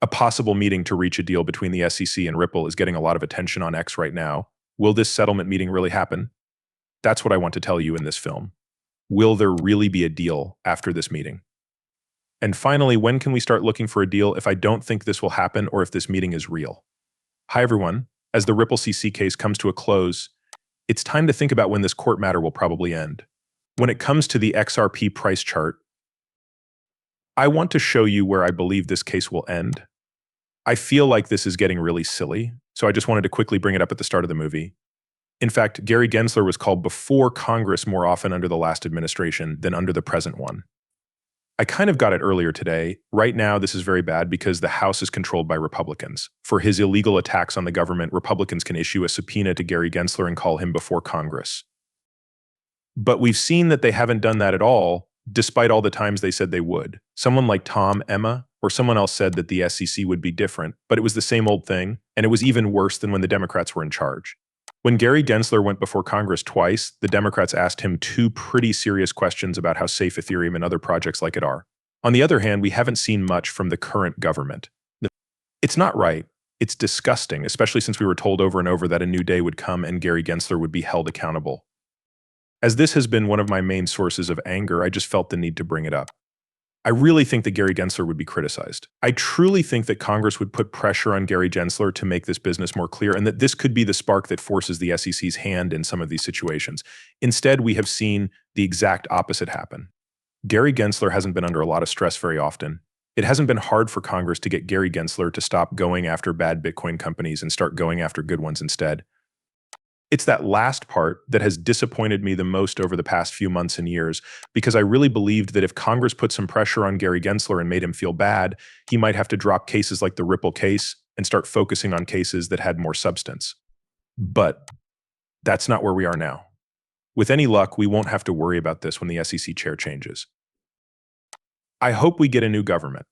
A possible meeting to reach a deal between the SEC and Ripple is getting a lot of attention on X right now. Will this settlement meeting really happen? That's what I want to tell you in this film. Will there really be a deal after this meeting? And finally, when can we start looking for a deal if I don't think this will happen or if this meeting is real? Hi everyone. As the Ripple CC case comes to a close, it's time to think about when this court matter will probably end. When it comes to the XRP price chart, I want to show you where I believe this case will end. I feel like this is getting really silly, so I just wanted to quickly bring it up at the start of the movie. In fact, Gary Gensler was called before Congress more often under the last administration than under the present one. I kind of got it earlier today. Right now, this is very bad because the House is controlled by Republicans. For his illegal attacks on the government, Republicans can issue a subpoena to Gary Gensler and call him before Congress. But we've seen that they haven't done that at all, despite all the times they said they would. Someone like Tom Emma or someone else said that the SEC would be different, but it was the same old thing, and it was even worse than when the Democrats were in charge. When Gary Gensler went before Congress twice, the Democrats asked him two pretty serious questions about how safe Ethereum and other projects like it are. On the other hand, we haven't seen much from the current government. It's not right. It's disgusting, especially since we were told over and over that a new day would come and Gary Gensler would be held accountable. As this has been one of my main sources of anger, I just felt the need to bring it up. I really think that Gary Gensler would be criticized. I truly think that Congress would put pressure on Gary Gensler to make this business more clear and that this could be the spark that forces the SEC's hand in some of these situations. Instead, we have seen the exact opposite happen. Gary Gensler hasn't been under a lot of stress very often. It hasn't been hard for Congress to get Gary Gensler to stop going after bad Bitcoin companies and start going after good ones instead. It's that last part that has disappointed me the most over the past few months and years, because I really believed that if Congress put some pressure on Gary Gensler and made him feel bad, he might have to drop cases like the Ripple case and start focusing on cases that had more substance. But that's not where we are now. With any luck, we won't have to worry about this when the SEC chair changes. I hope we get a new government.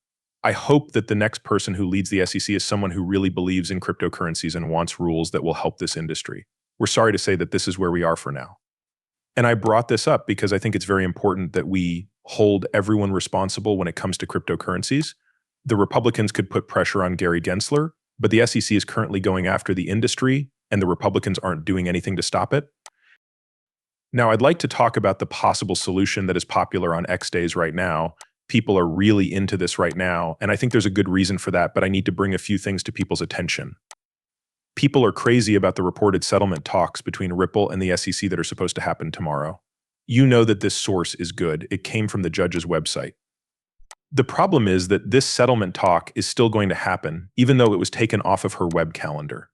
I hope that the next person who leads the SEC is someone who really believes in cryptocurrencies and wants rules that will help this industry. We're sorry to say that this is where we are for now. And I brought this up because I think it's very important that we hold everyone responsible when it comes to cryptocurrencies. The Republicans could put pressure on Gary Gensler, but the SEC is currently going after the industry, and the Republicans aren't doing anything to stop it. Now, I'd like to talk about the possible solution that is popular on X days right now. People are really into this right now, and I think there's a good reason for that, but I need to bring a few things to people's attention. People are crazy about the reported settlement talks between Ripple and the SEC that are supposed to happen tomorrow. You know that this source is good. It came from the judge's website. The problem is that this settlement talk is still going to happen, even though it was taken off of her web calendar.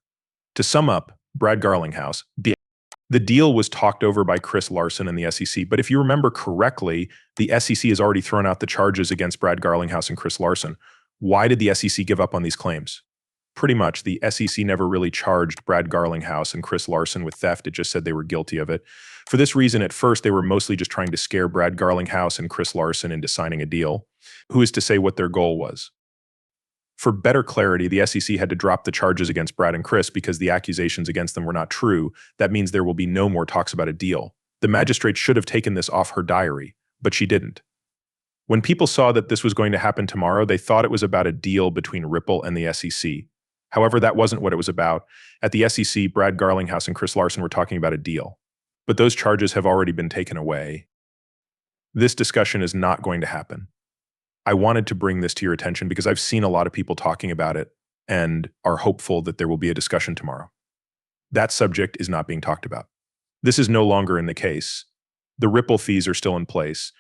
To sum up, Brad Garlinghouse, the deal was talked over by Chris Larsson and the SEC, but if you remember correctly, the SEC has already thrown out the charges against Brad Garlinghouse and Chris Larsson. Why did the SEC give up on these claims? Pretty much, the SEC never really charged Brad Garlinghouse and Chris Larsson with theft. It just said they were guilty of it. For this reason, at first, they were mostly just trying to scare Brad Garlinghouse and Chris Larsson into signing a deal. Who is to say what their goal was? For better clarity, the SEC had to drop the charges against Brad and Chris because the accusations against them were not true. That means there will be no more talks about a deal. The magistrate should have taken this off her diary, but she didn't. When people saw that this was going to happen tomorrow, they thought it was about a deal between Ripple and the SEC. However, that wasn't what it was about. At the SEC, Brad Garlinghouse and Chris Larsson were talking about a deal. But those charges have already been taken away. This discussion is not going to happen. I wanted to bring this to your attention because I've seen a lot of people talking about it and are hopeful that there will be a discussion tomorrow. That subject is not being talked about. This is no longer in the case. The Ripple fees are still in place.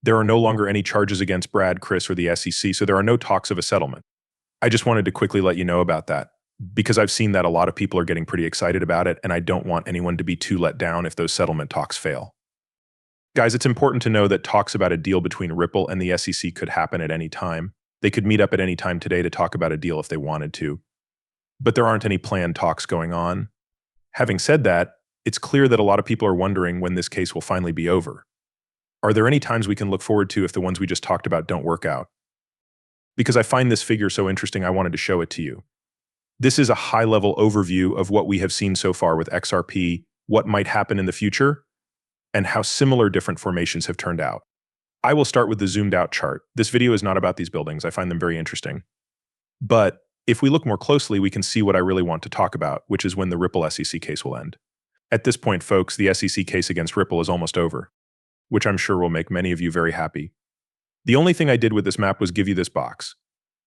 There are no longer any charges against Brad, Chris, or the SEC, so there are no talks of a settlement. I just wanted to quickly let you know about that because I've seen that a lot of people are getting pretty excited about it, and I don't want anyone to be too let down if those settlement talks fail. Guys, it's important to know that talks about a deal between Ripple and the SEC could happen at any time. They could meet up at any time today to talk about a deal if they wanted to. But there aren't any planned talks going on. Having said that, it's clear that a lot of people are wondering when this case will finally be over. Are there any times we can look forward to if the ones we just talked about don't work out? Because I find this figure so interesting, I wanted to show it to you. This is a high-level overview of what we have seen so far with XRP, what might happen in the future, and how similar different formations have turned out. I will start with the zoomed-out chart. This video is not about these buildings. I find them very interesting. But if we look more closely, we can see what I really want to talk about, which is when the Ripple SEC case will end. At this point, folks, the SEC case against Ripple is almost over, which I'm sure will make many of you very happy. The only thing I did with this map was give you this box.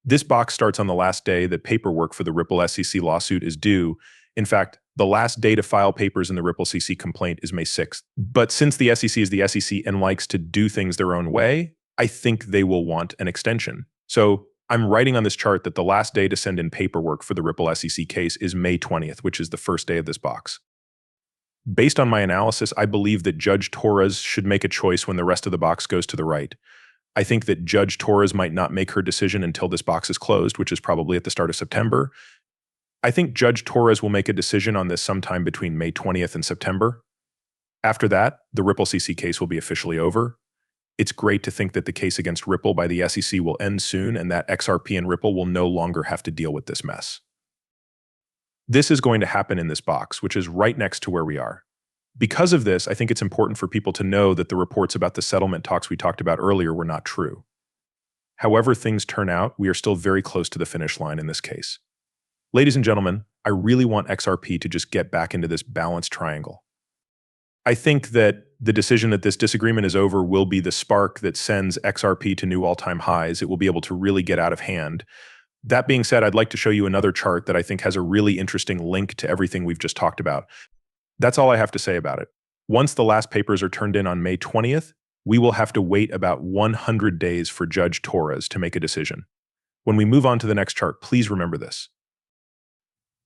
This box starts on the last day that paperwork for the Ripple SEC lawsuit is due. In fact, the last day to file papers in the Ripple CC complaint is May 6th. But since the SEC is the SEC and likes to do things their own way, I think they will want an extension. So I'm writing on this chart that the last day to send in paperwork for the Ripple SEC case is May 20th, which is the first day of this box. Based on my analysis, I believe that Judge Torres should make a choice when the rest of the box goes to the right. I think that Judge Torres might not make her decision until this box is closed, which is probably at the start of September. I think Judge Torres will make a decision on this sometime between May 20th and September. After that, the Ripple CC case will be officially over. It's great to think that the case against Ripple by the SEC will end soon and that XRP and Ripple will no longer have to deal with this mess. This is going to happen in this box, which is right next to where we are. Because of this, I think it's important for people to know that the reports about the settlement talks we talked about earlier were not true. However things turn out, we are still very close to the finish line in this case. Ladies and gentlemen, I really want XRP to just get back into this balanced triangle. I think that the decision that this disagreement is over will be the spark that sends XRP to new all-time highs. It will be able to really get out of hand. That being said, I'd like to show you another chart that I think has a really interesting link to everything we've just talked about. That's all I have to say about it. Once the last papers are turned in on May 20th, we will have to wait about 100 days for Judge Torres to make a decision. When we move on to the next chart, please remember this.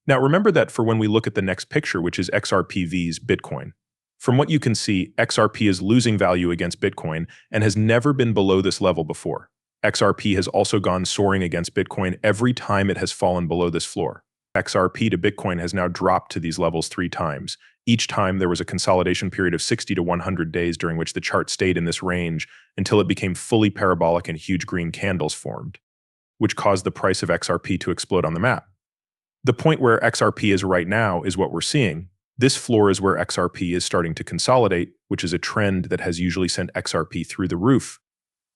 Now remember that for when we look at the next picture, which is XRPV's Bitcoin. From what you can see, XRP is losing value against Bitcoin and has never been below this level before. XRP has also gone soaring against Bitcoin every time it has fallen below this floor. XRP to Bitcoin has now dropped to these levels 3 times. Each time there was a consolidation period of 60 to 100 days during which the chart stayed in this range until it became fully parabolic and huge green candles formed, which caused the price of XRP to explode on the map. The point where XRP is right now is what we're seeing. This floor is where XRP is starting to consolidate, which is a trend that has usually sent XRP through the roof.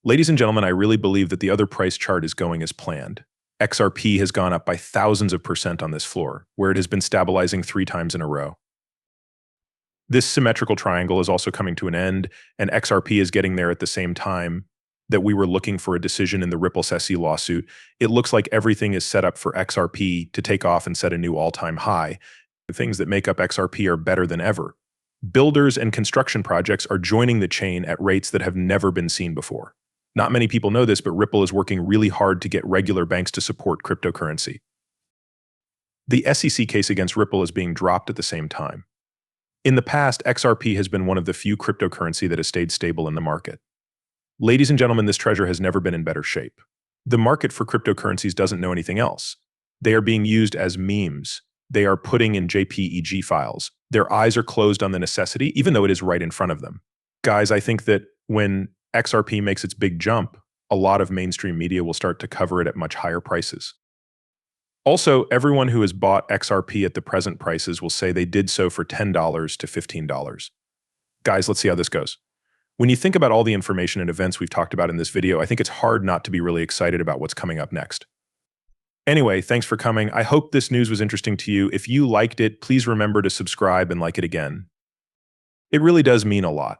Ladies and gentlemen, I really believe that the other price chart is going as planned. XRP has gone up by thousands of % on this floor, where it has been stabilizing 3 times in a row. This symmetrical triangle is also coming to an end, and XRP is getting there at the same time that we were looking for a decision in the Ripple SEC lawsuit. It looks like everything is set up for XRP to take off and set a new all-time high. The things that make up XRP are better than ever. Builders and construction projects are joining the chain at rates that have never been seen before. Not many people know this, but Ripple is working really hard to get regular banks to support cryptocurrency. The SEC case against Ripple is being dropped at the same time. In the past, XRP has been one of the few cryptocurrency that has stayed stable in the market. Ladies and gentlemen, this treasure has never been in better shape. The market for cryptocurrencies doesn't know anything else. They are being used as memes. They are putting in JPEG files. Their eyes are closed on the necessity, even though it is right in front of them. Guys, I think that when XRP makes its big jump, a lot of mainstream media will start to cover it at much higher prices. Also, everyone who has bought XRP at the present prices will say they did so for $10 to $15. Guys, let's see how this goes. When you think about all the information and events we've talked about in this video, I think it's hard not to be really excited about what's coming up next. Anyway, thanks for coming. I hope this news was interesting to you. If you liked it, please remember to subscribe and like it again. It really does mean a lot.